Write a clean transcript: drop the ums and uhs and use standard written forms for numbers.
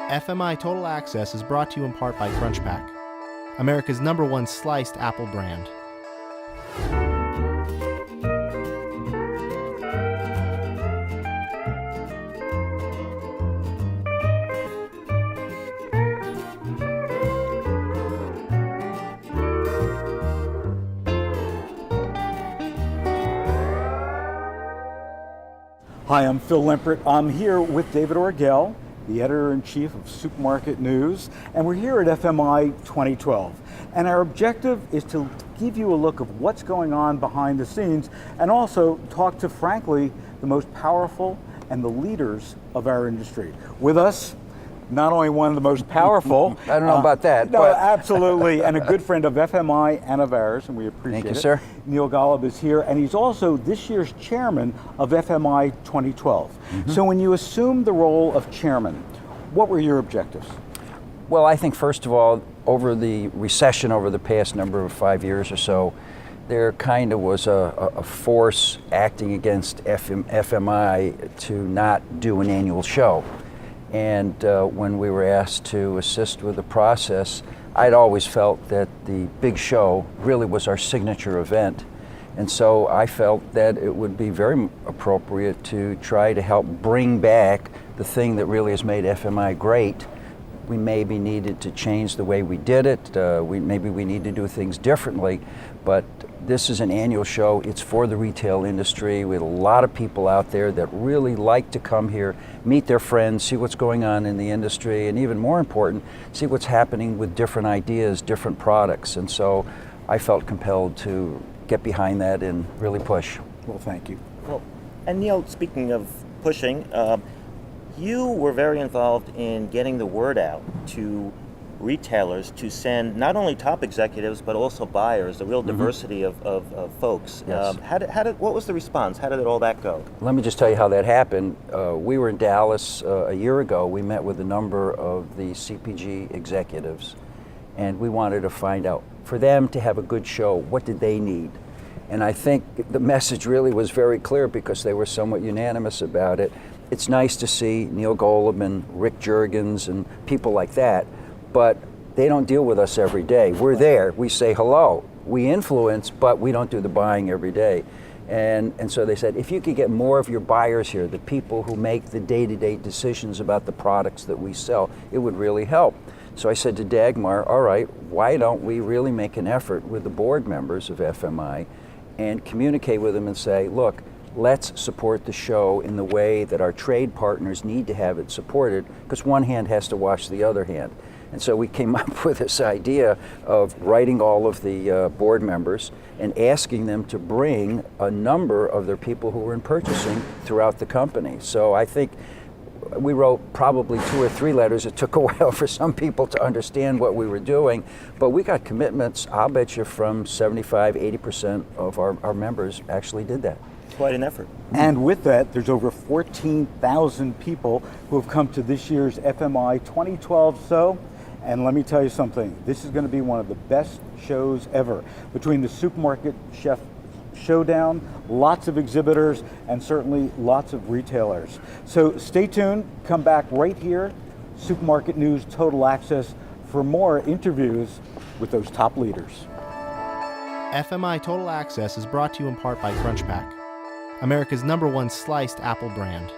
FMI Total Access is brought to you in part by Crunchpack, America's #1 sliced apple brand. Hi, I'm Phil Limpert. I'm here with David Orgel, the editor-in-chief of Supermarket News, and we're here at FMI 2012. And our objective is to give you a look of what's going on behind the scenes and also talk to, frankly, the most powerful and the leaders of our industry. With us, not only one of the most powerful. I don't know about that. No, but absolutely, and a good friend of FMI and of ours, and we appreciate it. Thank you, sir. Neil Golub is here, and he's also this year's chairman of FMI 2012. So when you assumed the role of chairman, what were your objectives? Well, I think first of all, over the recession over the past number of 5 years or so, there kind of was a force acting against FMI to not do an annual show. And when we were asked to assist with the process, I'd always felt that the big show really was our signature event. And so I felt that it would be very appropriate to try to help bring back the thing that really has made FMI great. We maybe needed to change the way we did it. Maybe we need to do things differently. But this is an annual show. It's for the retail industry. We have a lot of people out there that really like to come here, meet their friends, see what's going on in the industry, and even more important, see what's happening with different ideas, different products. And so I felt compelled to get behind that and really push. Well, thank you. Well, and Neil, speaking of pushing, you were very involved in getting the word out to retailers to send not only top executives but also buyers, a real diversity of folks. Yes. What was the response? How did all that go? Let me just tell you how that happened. We were in Dallas a year ago. We met with a number of the CPG executives, and we wanted to find out, for them to have a good show, what did they need? And I think the message really was very clear because they were somewhat unanimous about it. It's nice to see Neil Golub and Rick Juergens and people like that, but they don't deal with us every day. We're there, we say hello, we influence, but we don't do the buying every day. And so they said, if you could get more of your buyers here, the people who make the day-to-day decisions about the products that we sell, it would really help. So I said to Dagmar, all right, why don't we really make an effort with the board members of FMI and communicate with them and say, look, let's support the show in the way that our trade partners need to have it supported, because one hand has to wash the other hand. And so we came up with this idea of writing all of the board members and asking them to bring a number of their people who were in purchasing throughout the company. So I think we wrote probably 2 or 3 letters. It took a while for some people to understand what we were doing, but we got commitments, I'll bet you, from 75, 80% of our members actually did that. Quite an effort. And with that, there's over 14,000 people who have come to this year's FMI 2012 show. And let me tell you something, this is going to be one of the best shows ever. Between the Supermarket Chef Showdown, lots of exhibitors, and certainly lots of retailers. So stay tuned, come back right here, Supermarket News Total Access, for more interviews with those top leaders. FMI Total Access is brought to you in part by Crunchpack, America's #1 sliced apple brand.